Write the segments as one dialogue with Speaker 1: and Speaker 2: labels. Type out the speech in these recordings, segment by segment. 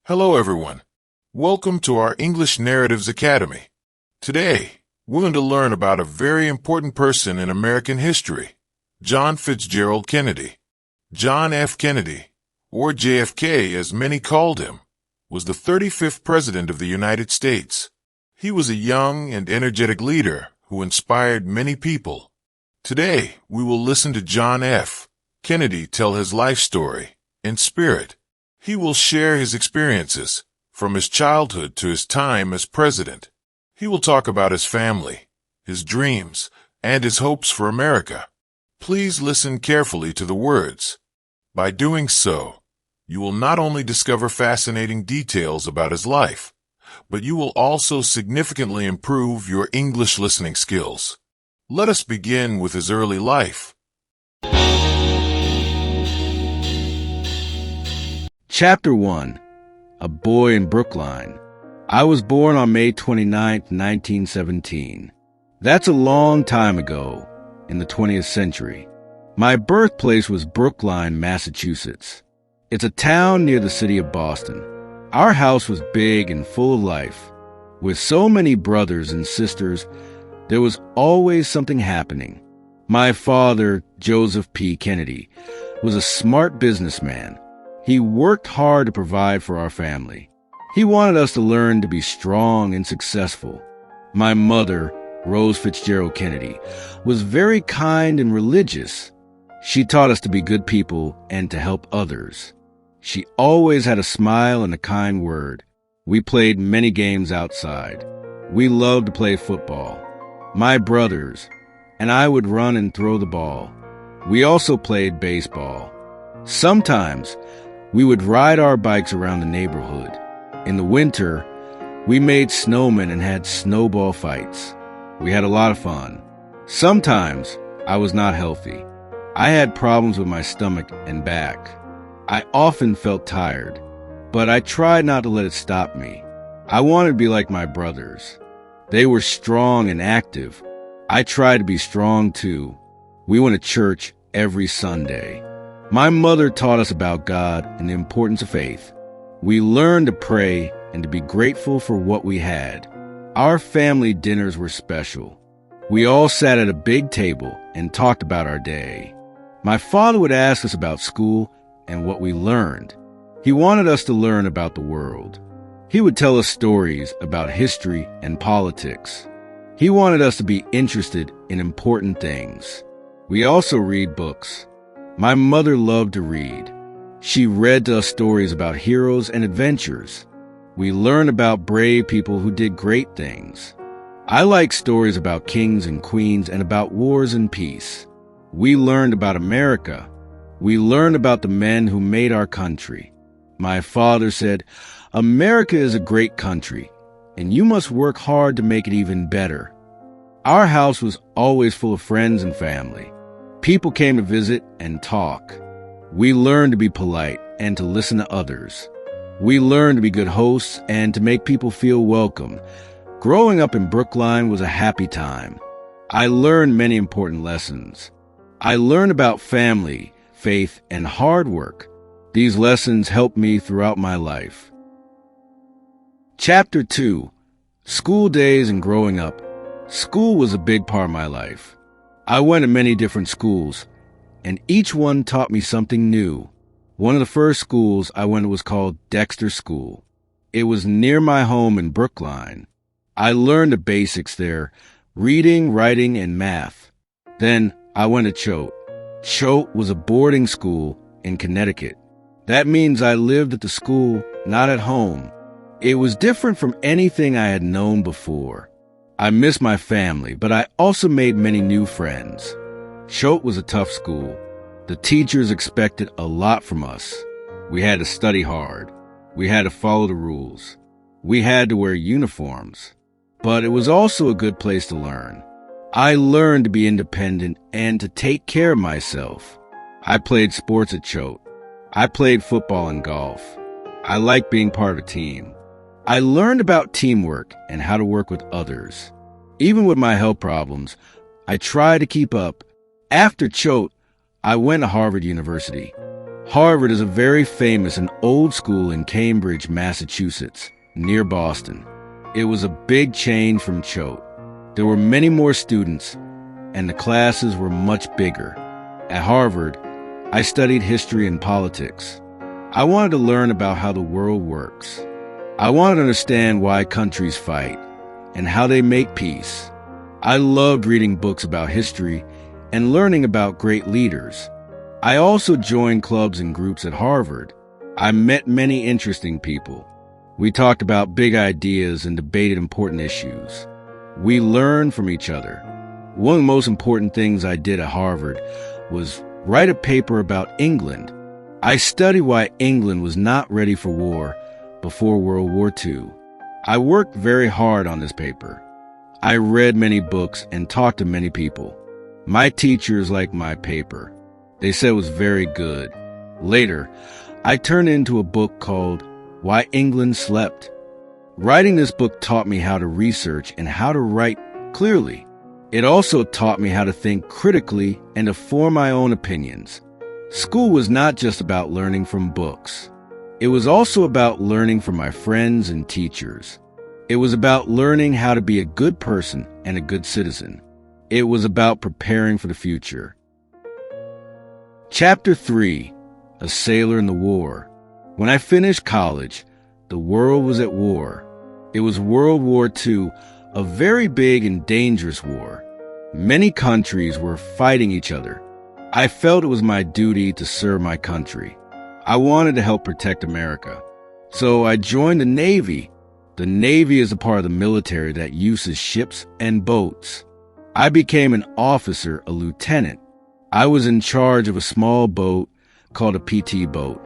Speaker 1: Hello, everyone. Welcome to our English Narratives Academy. Today, we're going to learn about a very important person in American history, John Fitzgerald Kennedy. John F. Kennedy, or JFK as many called him, was the 35th President of the United States. He was a young and energetic leader who inspired many people. Today, we will listen to John F. Kennedy tell his life story in spirit. He will share his experiences from his childhood to his time as president. He will talk about his family, his dreams, and his hopes for America. Please listen carefully to the words. By doing so, you will not only discover fascinating details about his life, but you will also significantly improve your English listening skills. Let us begin with his early life.
Speaker 2: Chapter 1. A Boy in Brookline. I was born on May 29, 1917. That's a long time ago, in the 20th century. My birthplace was Brookline, Massachusetts. It's a town near the city of Boston. Our house was big and full of life. With so many brothers and sisters, there was always something happening. My father, Joseph P. Kennedy, was a smart businessman. He worked hard to provide for our family. He wanted us to learn to be strong and successful. My mother, Rose Fitzgerald Kennedy, was very kind and religious. She taught us to be good people and to help others. She always had a smile and a kind word. We played many games outside. We loved to play football. My brothers and I would run and throw the ball. We also played baseball. Sometimes we would ride our bikes around the neighborhood. In the winter, we made snowmen and had snowball fights. We had a lot of fun. Sometimes I was not healthy. I had problems with my stomach and back. I often felt tired, but I tried not to let it stop me. I wanted to be like my brothers. They were strong and active. I tried to be strong too. We went to church every Sunday. My mother taught us about God and the importance of faith. We learned to pray and to be grateful for what we had. Our family dinners were special. We all sat at a big table and talked about our day. My father would ask us about school and what we learned. He wanted us to learn about the world. He would tell us stories about history and politics. He wanted us to be interested in important things. We also read books. My mother loved to read. She read to us stories about heroes and adventures. We learned about brave people who did great things. I like stories about kings and queens and about wars and peace. We learned about America. We learned about the men who made our country. My father said, "America is a great country, and you must work hard to make it even better." Our house was always full of friends and family. People came to visit and talk. We learned to be polite and to listen to others. We learned to be good hosts and to make people feel welcome. Growing up in Brookline was a happy time. I learned many important lessons. I learned about family, faith, and hard work. These lessons helped me throughout my life. Chapter 2. School days and growing up. School was a big part of my life. I went to many different schools, and each one taught me something new. One of the first schools I went to was called Dexter School. It was near my home in Brookline. I learned the basics there, reading, writing, and math. Then I went to Choate. Choate was a boarding school in Connecticut. That means I lived at the school, not at home. It was different from anything I had known before. I missed my family, but I also made many new friends. Choate was a tough school. The teachers expected a lot from us. We had to study hard. We had to follow the rules. We had to wear uniforms. But it was also a good place to learn. I learned to be independent and to take care of myself. I played sports at Choate. I played football and golf. I liked being part of a team. I learned about teamwork and how to work with others. Even with my health problems, I tried to keep up. After Choate, I went to Harvard University. Harvard is a very famous and old school in Cambridge, Massachusetts, near Boston. It was a big change from Choate. There were many more students, and the classes were much bigger. At Harvard, I studied history and politics. I wanted to learn about how the world works. I wanted to understand why countries fight and how they make peace. I loved reading books about history and learning about great leaders. I also joined clubs and groups at Harvard. I met many interesting people. We talked about big ideas and debated important issues. We learned from each other. One of the most important things I did at Harvard was write a paper about England. I studied why England was not ready for war before World War II. I worked very hard on this paper. I read many books and talked to many people. My teachers liked my paper. They said it was very good. Later, I turned it into a book called Why England Slept. Writing this book taught me how to research and how to write clearly. It also taught me how to think critically and to form my own opinions. School was not just about learning from books. It was also about learning from my friends and teachers. It was about learning how to be a good person and a good citizen. It was about preparing for the future. Chapter 3, A Sailor in the War. When I finished college, the world was at war. It was World War II, a very big and dangerous war. Many countries were fighting each other. I felt it was my duty to serve my country. I wanted to help protect America. So I joined the Navy. The Navy is a part of the military that uses ships and boats. I became an officer, a lieutenant. I was in charge of a small boat called a PT boat.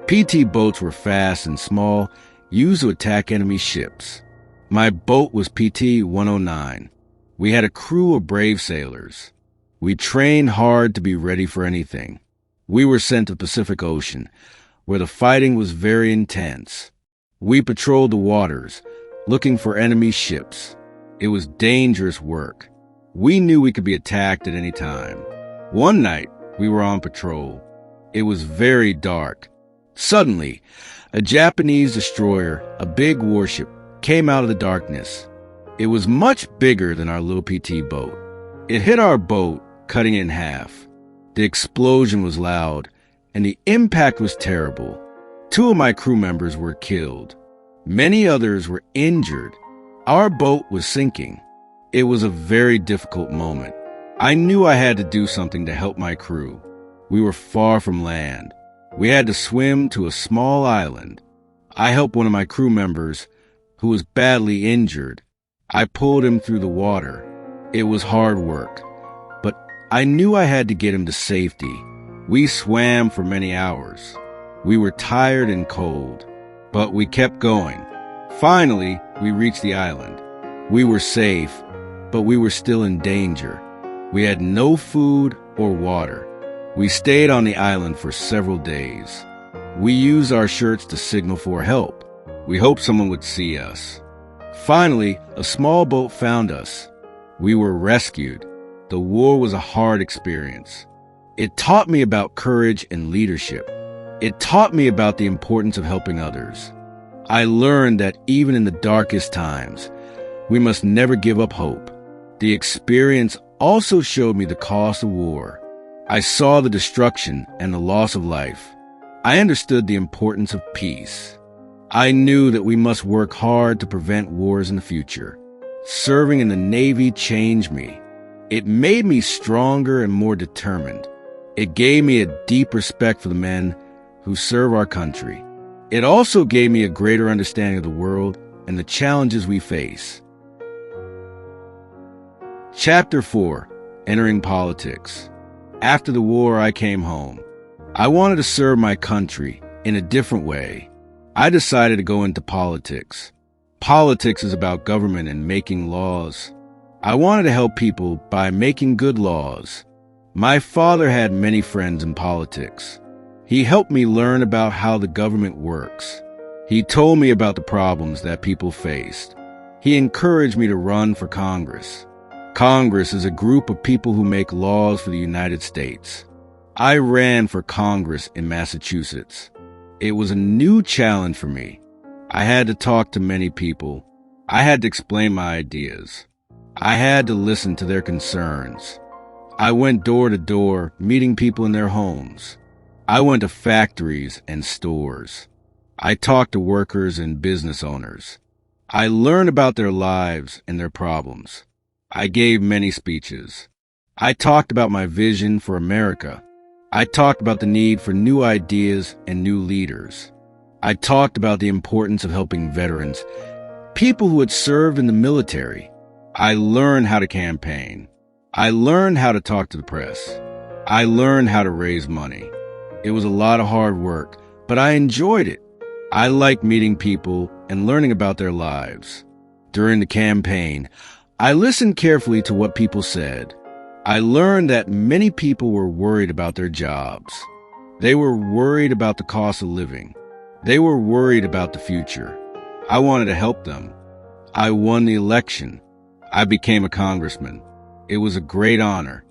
Speaker 2: PT boats were fast and small, used to attack enemy ships. My boat was PT 109. We had a crew of brave sailors. We trained hard to be ready for anything. We were sent to the Pacific Ocean, where the fighting was very intense. We patrolled the waters, looking for enemy ships. It was dangerous work. We knew we could be attacked at any time. One night, we were on patrol. It was very dark. Suddenly, a Japanese destroyer, a big warship, came out of the darkness. It was much bigger than our little PT boat. It hit our boat, cutting it in half. The explosion was loud, and the impact was terrible. 2 of my crew members were killed. Many others were injured. Our boat was sinking. It was a very difficult moment. I knew I had to do something to help my crew. We were far from land. We had to swim to a small island. I helped one of my crew members, who was badly injured. I pulled him through the water. It was hard work, but I knew I had to get him to safety. We swam for many hours. We were tired and cold, but we kept going. Finally, we reached the island. We were safe, but we were still in danger. We had no food or water. We stayed on the island for several days. We used our shirts to signal for help. We hoped someone would see us. Finally, a small boat found us. We were rescued. The war was a hard experience. It taught me about courage and leadership. It taught me about the importance of helping others. I learned that even in the darkest times, we must never give up hope. The experience also showed me the cost of war. I saw the destruction and the loss of life. I understood the importance of peace. I knew that we must work hard to prevent wars in the future. Serving in the Navy changed me. It made me stronger and more determined. It gave me a deep respect for the men who serve our country. It also gave me a greater understanding of the world and the challenges we face. Chapter 4, Entering Politics. After the war, I came home. I wanted to serve my country in a different way. I decided to go into politics. Politics is about government and making laws. I wanted to help people by making good laws. My father had many friends in politics. He helped me learn about how the government works. He told me about the problems that people faced. He encouraged me to run for Congress. Congress is a group of people who make laws for the United States. I ran for Congress in Massachusetts. It was a new challenge for me. I had to talk to many people. I had to explain my ideas. I had to listen to their concerns. I went door to door, meeting people in their homes. I went to factories and stores. I talked to workers and business owners. I learned about their lives and their problems. I gave many speeches. I talked about my vision for America. I talked about the need for new ideas and new leaders. I talked about the importance of helping veterans, people who had served in the military. I learned how to campaign. I learned how to talk to the press. I learned how to raise money. It was a lot of hard work, but I enjoyed it. I liked meeting people and learning about their lives. During the campaign, I listened carefully to what people said. I learned that many people were worried about their jobs. They were worried about the cost of living. They were worried about the future. I wanted to help them. I won the election. I became a congressman. It was a great honor.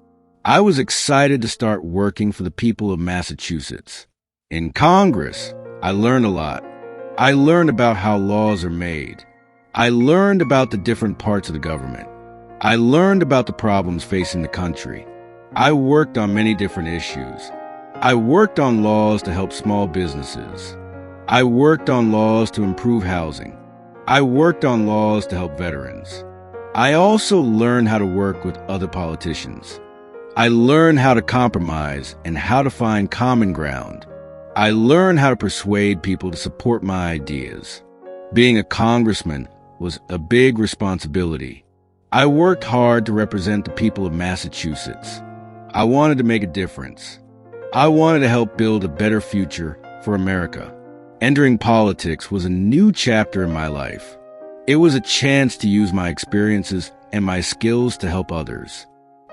Speaker 2: I was excited to start working for the people of Massachusetts. In Congress, I learned a lot. I learned about how laws are made. I learned about the different parts of the government. I learned about the problems facing the country. I worked on many different issues. I worked on laws to help small businesses. I worked on laws to improve housing. I worked on laws to help veterans. I also learned how to work with other politicians. I learned how to compromise and how to find common ground. I learned how to persuade people to support my ideas. Being a congressman was a big responsibility. I worked hard to represent the people of Massachusetts. I wanted to make a difference. I wanted to help build a better future for America. Entering politics was a new chapter in my life. It was a chance to use my experiences and my skills to help others.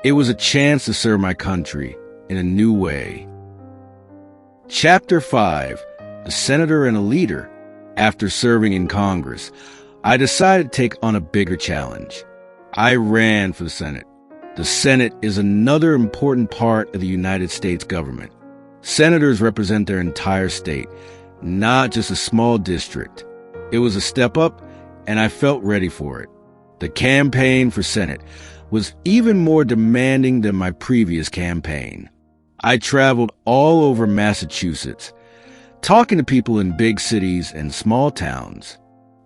Speaker 2: It was a chance to serve my country in a new way. Chapter 5, A Senator and a Leader. After serving in Congress, I decided to take on a bigger challenge. I ran for the Senate. The Senate is another important part of the United States government. Senators represent their entire state, not just a small district. It was a step up, and I felt ready for it. The campaign for Senate was even more demanding than my previous campaign. I traveled all over Massachusetts, talking to people in big cities and small towns.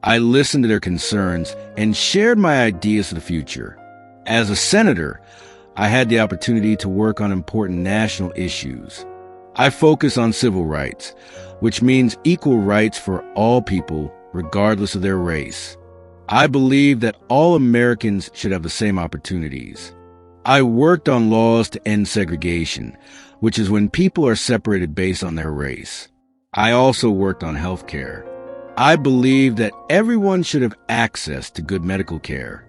Speaker 2: I listened to their concerns and shared my ideas for the future. As a senator, I had the opportunity to work on important national issues. I focus on civil rights, which means equal rights for all people, regardless of their race. I believe that all Americans should have the same opportunities. I worked on laws to end segregation, which is when people are separated based on their race. I also worked on health care. I believe that everyone should have access to good medical care.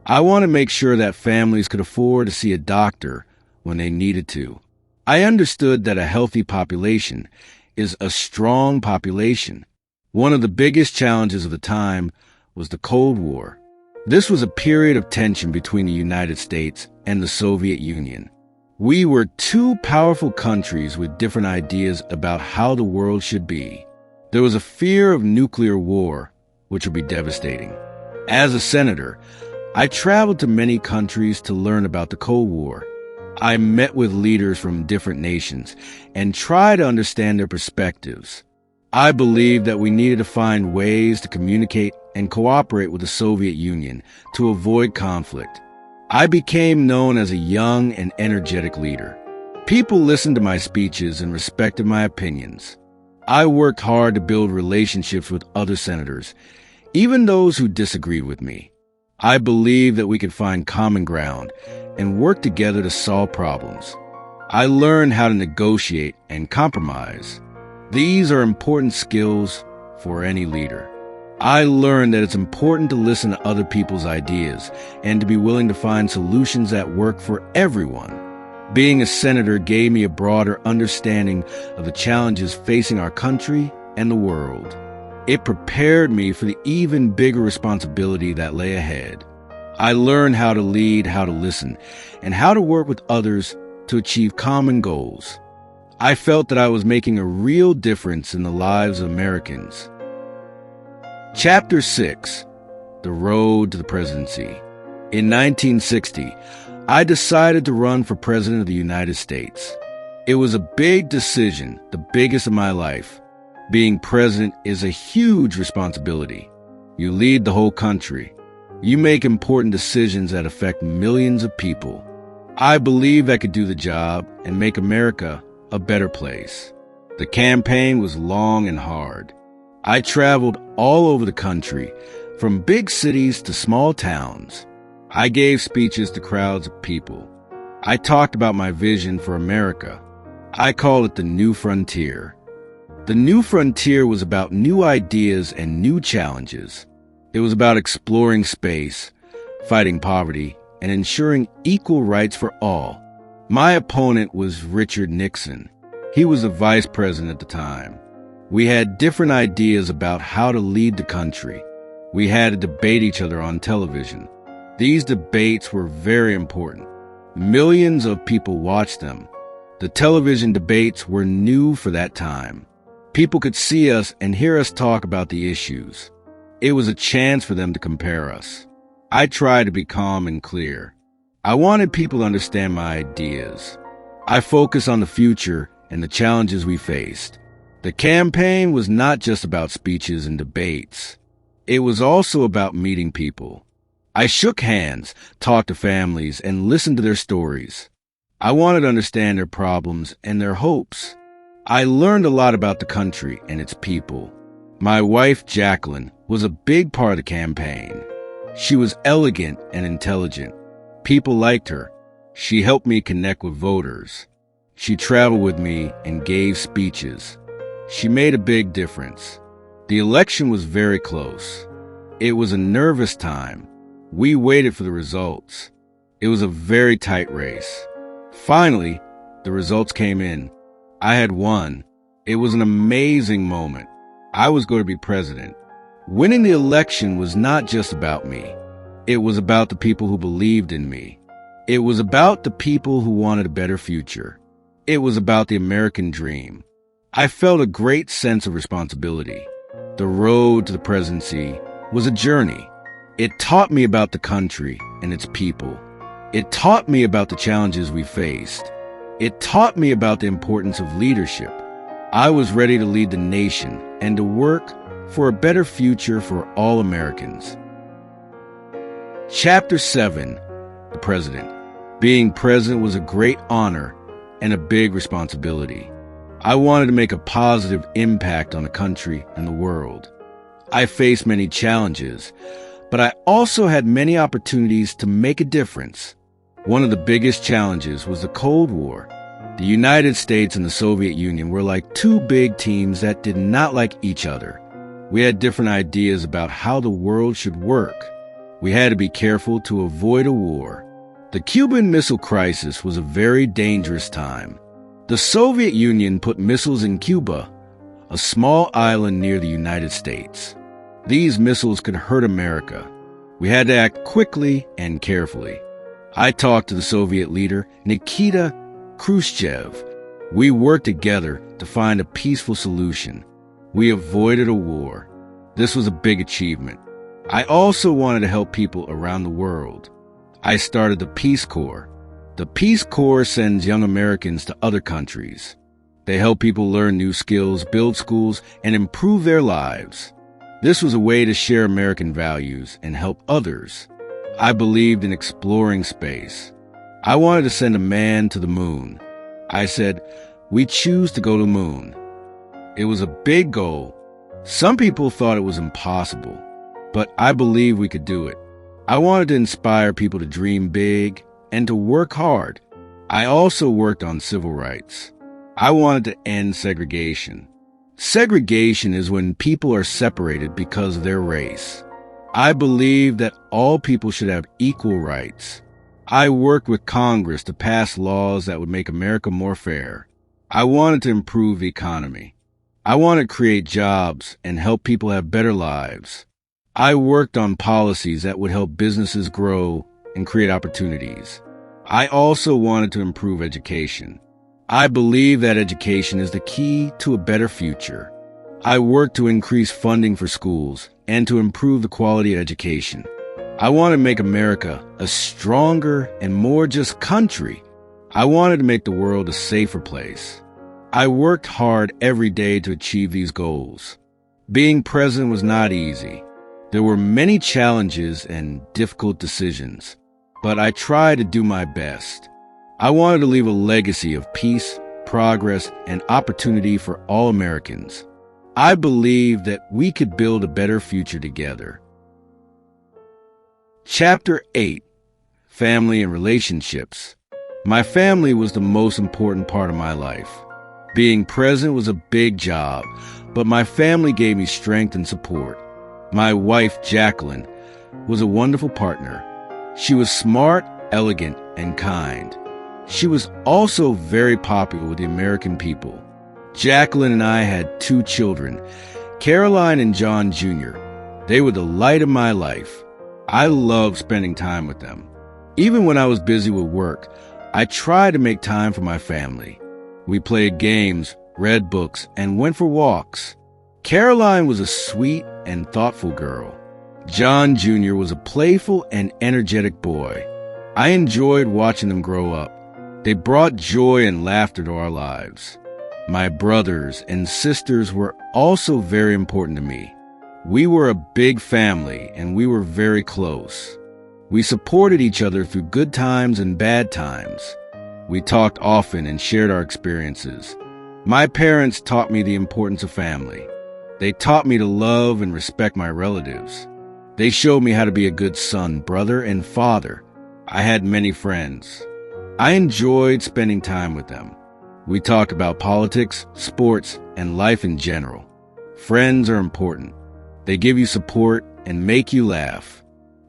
Speaker 2: I want to make sure that families could afford to see a doctor when they needed to. I understood that a healthy population is a strong population. One of the biggest challenges of the time was the Cold War. This was a period of tension between the United States and the Soviet Union. We were two powerful countries with different ideas about how the world should be. There was a fear of nuclear war, which would be devastating. As a senator, I traveled to many countries to learn about the Cold War. I met with leaders from different nations and tried to understand their perspectives. I believed that we needed to find ways to communicate and cooperate with the Soviet Union to avoid conflict. I became known as a young and energetic leader. People listened to my speeches and respected my opinions. I worked hard to build relationships with other senators, even those who disagreed with me. I believed that we could find common ground and work together to solve problems. I learned how to negotiate and compromise. These are important skills for any leader. I learned that it's important to listen to other people's ideas and to be willing to find solutions that work for everyone. Being a senator gave me a broader understanding of the challenges facing our country and the world. It prepared me for the even bigger responsibility that lay ahead. I learned how to lead, how to listen, and how to work with others to achieve common goals. I felt that I was making a real difference in the lives of Americans. Chapter 6. The Road to the Presidency. In 1960, I decided to run for President of the United States. It was a big decision, the biggest of my life. Being president is a huge responsibility. You lead the whole country. You make important decisions that affect millions of people. I believed I could do the job and make America a better place. The campaign was long and hard. I traveled all over the country, from big cities to small towns. I gave speeches to crowds of people. I talked about my vision for America. I call it the New Frontier. The New Frontier was about new ideas and new challenges. It was about exploring space, fighting poverty, and ensuring equal rights for all. My opponent was Richard Nixon. He was the vice president at the time. We had different ideas about how to lead the country. We had to debate each other on television. These debates were very important. Millions of people watched them. The television debates were new for that time. People could see us and hear us talk about the issues. It was a chance for them to compare us. I tried to be calm and clear. I wanted people to understand my ideas. I focused on the future and the challenges we faced. The campaign was not just about speeches and debates. It was also about meeting people. I shook hands, talked to families, and listened to their stories. I wanted to understand their problems and their hopes. I learned a lot about the country and its people. My wife, Jacqueline, was a big part of the campaign. She was elegant and intelligent. People liked her. She helped me connect with voters. She traveled with me and gave speeches. She made a big difference. The election was very close. It was a nervous time. We waited for the results. It was a very tight race. Finally, the results came in. I had won. It was an amazing moment. I was going to be president. Winning the election was not just about me. It was about the people who believed in me. It was about the people who wanted a better future. It was about the American dream. I felt a great sense of responsibility. The road to the presidency was a journey. It taught me about the country and its people. It taught me about the challenges we faced. It taught me about the importance of leadership. I was ready to lead the nation and to work for a better future for all Americans. Chapter 7. The President. Being president was a great honor and a big responsibility. I wanted to make a positive impact on the country and the world. I faced many challenges, but I also had many opportunities to make a difference. One of the biggest challenges was the Cold War. The United States and the Soviet Union were like two big teams that did not like each other. We had different ideas about how the world should work. We had to be careful to avoid a war. The Cuban Missile Crisis was a very dangerous time. The Soviet Union put missiles in Cuba, a small island near the United States. These missiles could hurt America. We had to act quickly and carefully. I talked to the Soviet leader, Nikita Khrushchev. We worked together to find a peaceful solution. We avoided a war. This was a big achievement. I also wanted to help people around the world. I started the Peace Corps. The Peace Corps sends young Americans to other countries. They help people learn new skills, build schools, and improve their lives. This was a way to share American values and help others. I believed in exploring space. I wanted to send a man to the moon. I said, we choose to go to the moon. It was a big goal. Some people thought it was impossible, but I believe we could do it. I wanted to inspire people to dream big and to work hard. I also worked on civil rights. I wanted to end segregation. Segregation is when people are separated because of their race. I believe that all people should have equal rights. I worked with Congress to pass laws that would make America more fair. I wanted to improve the economy. I wanted to create jobs and help people have better lives. I worked on policies that would help businesses grow and create opportunities. I also wanted to improve education. I believe that education is the key to a better future. I work to increase funding for schools and to improve the quality of education. I want to make America a stronger and more just country. I wanted to make the world a safer place. I worked hard every day to achieve these goals. Being president was not easy. There were many challenges and difficult decisions, but I tried to do my best. I wanted to leave a legacy of peace, progress, and opportunity for all Americans. I believe that we could build a better future together. Chapter 8: Family and Relationships. My family was the most important part of my life. Being president was a big job, but my family gave me strength and support. My wife, Jacqueline, was a wonderful partner. She was smart, elegant, and kind. She was also very popular with the American people. Jacqueline and I had 2 children, Caroline and John Jr. They were the light of my life. I loved spending time with them. Even when I was busy with work, I tried to make time for my family. We played games, read books, and went for walks. Caroline was a sweet and thoughtful girl. John Jr. was a playful and energetic boy. I enjoyed watching them grow up. They brought joy and laughter to our lives. My brothers and sisters were also very important to me. We were a big family and we were very close. We supported each other through good times and bad times. We talked often and shared our experiences. My parents taught me the importance of family. They taught me to love and respect my relatives. They showed me how to be a good son, brother, and father. I had many friends. I enjoyed spending time with them. We talked about politics, sports, and life in general. Friends are important. They give you support and make you laugh.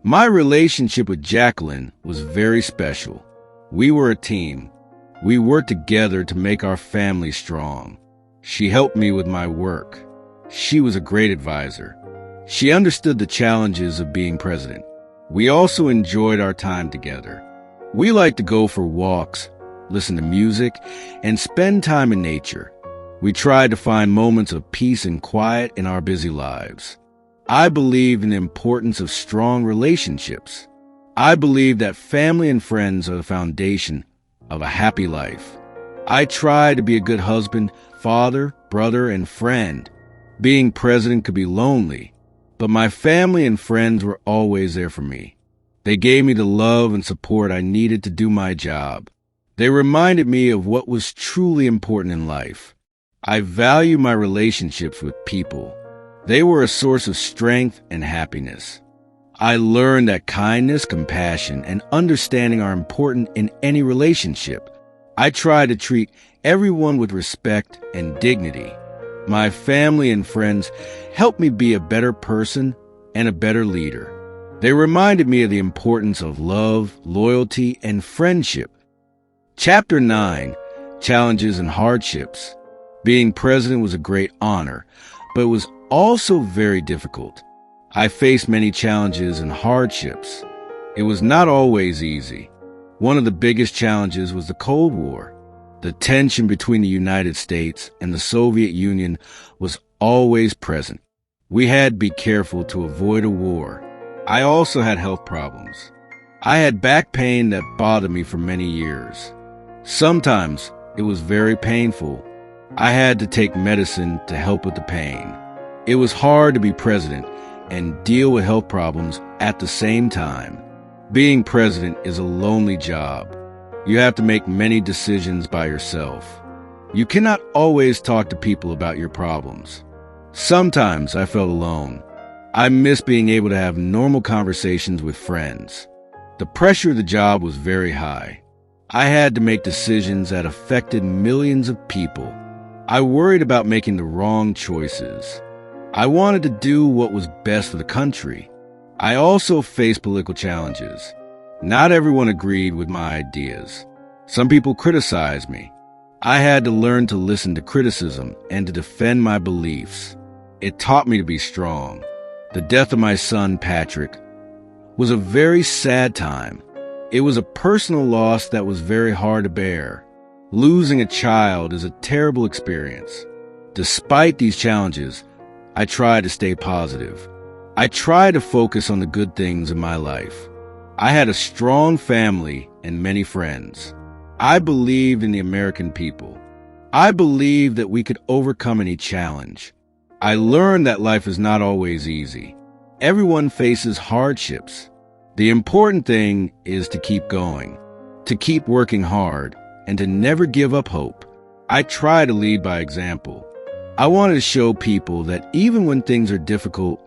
Speaker 2: My relationship with Jacqueline was very special. We were a team. We worked together to make our family strong. She helped me with my work. She was a great advisor. She understood the challenges of being president. We also enjoyed our time together. We liked to go for walks, listen to music, and spend time in nature. We tried to find moments of peace and quiet in our busy lives. I believe in the importance of strong relationships. I believe that family and friends are the foundation of a happy life. I tried to be a good husband, father, brother, and friend. Being president could be lonely, but my family and friends were always there for me. They gave me the love and support I needed to do my job. They reminded me of what was truly important in life. I value my relationships with people. They were a source of strength and happiness. I learned that kindness, compassion, and understanding are important in any relationship. I try to treat everyone with respect and dignity. My family and friends helped me be a better person and a better leader. They reminded me of the importance of love, loyalty, and friendship. Chapter 9: Challenges and Hardships. Being president was a great honor, but it was also very difficult. I faced many challenges and hardships. It was not always easy. One of the biggest challenges was the Cold War. The tension between the United States and the Soviet Union was always present. We had to be careful to avoid a war. I also had health problems. I had back pain that bothered me for many years. Sometimes it was very painful. I had to take medicine to help with the pain. It was hard to be president and deal with health problems at the same time. Being president is a lonely job. You have to make many decisions by yourself. You cannot always talk to people about your problems. Sometimes I felt alone. I missed being able to have normal conversations with friends. The pressure of the job was very high. I had to make decisions that affected millions of people. I worried about making the wrong choices. I wanted to do what was best for the country. I also faced political challenges. Not everyone agreed with my ideas. Some people criticized me. I had to learn to listen to criticism and to defend my beliefs. It taught me to be strong. The death of my son, Patrick, was a very sad time. It was a personal loss that was very hard to bear. Losing a child is a terrible experience. Despite these challenges, I try to stay positive. I try to focus on the good things in my life. I had a strong family and many friends. I believed in the American people. I believed that we could overcome any challenge. I learned that life is not always easy. Everyone faces hardships. The important thing is to keep going, to keep working hard, and to never give up hope. I try to lead by example. I wanted to show people that even when things are difficult,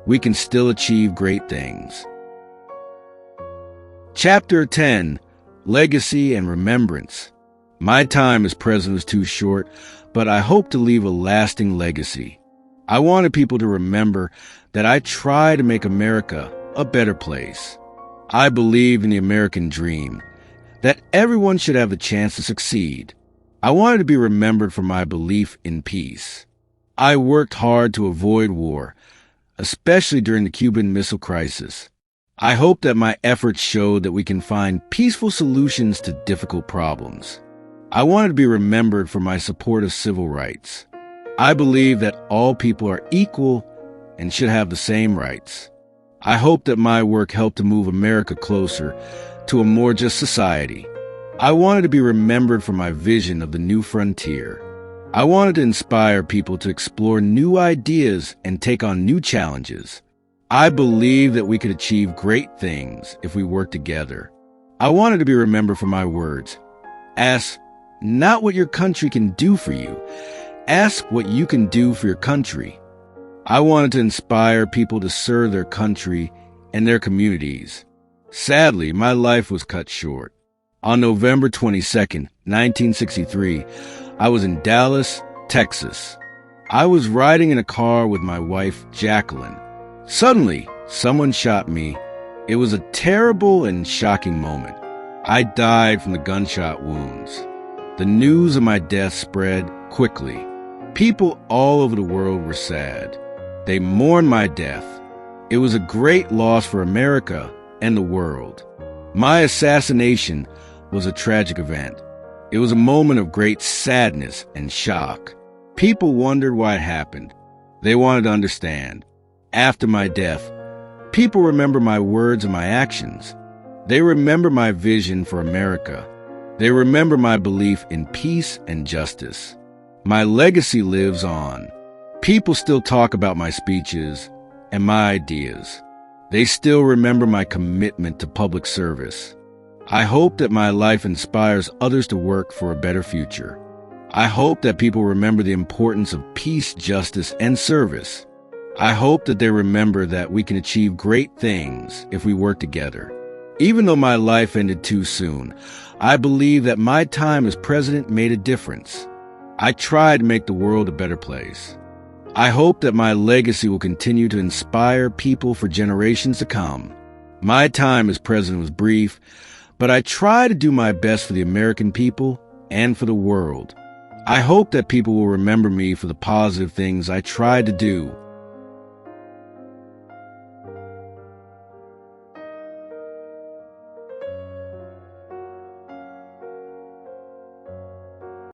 Speaker 2: we can still achieve great things. Chapter 10, Legacy and Remembrance. My time as president was too short, but I hope to leave a lasting legacy. I wanted people to remember that I try to make America a better place. I believe in the American dream, that everyone should have the chance to succeed. I wanted to be remembered for my belief in peace. I worked hard to avoid war, especially during the Cuban Missile Crisis. I hope that my efforts showed that we can find peaceful solutions to difficult problems. I wanted to be remembered for my support of civil rights. I believe that all people are equal and should have the same rights. I hope that my work helped to move America closer to a more just society. I wanted to be remembered for my vision of the new frontier. I wanted to inspire people to explore new ideas and take on new challenges. I believe that we could achieve great things if we work together. I wanted to be remembered for my words. Ask not what your country can do for you. Ask what you can do for your country. I wanted to inspire people to serve their country and their communities. Sadly, my life was cut short. On November 22nd, 1963, I was in Dallas, Texas. I was riding in a car with my wife, Jacqueline. Suddenly, someone shot me. It was a terrible and shocking moment. I died from the gunshot wounds. The news of my death spread quickly. People all over the world were sad. They mourned my death. It was a great loss for America and the world. My assassination was a tragic event. It was a moment of great sadness and shock. People wondered why it happened. They wanted to understand. After my death, people remember my words and my actions. They remember my vision for America. They remember my belief in peace and justice. My legacy lives on. People still talk about my speeches and my ideas. They still remember my commitment to public service. I hope that my life inspires others to work for a better future. I hope that people remember the importance of peace, justice, and service. I hope that they remember that we can achieve great things if we work together. Even though my life ended too soon, I believe that my time as president made a difference. I tried to make the world a better place. I hope that my legacy will continue to inspire people for generations to come. My time as president was brief, but I try to do my best for the American people and for the world. I hope that people will remember me for the positive things I tried to do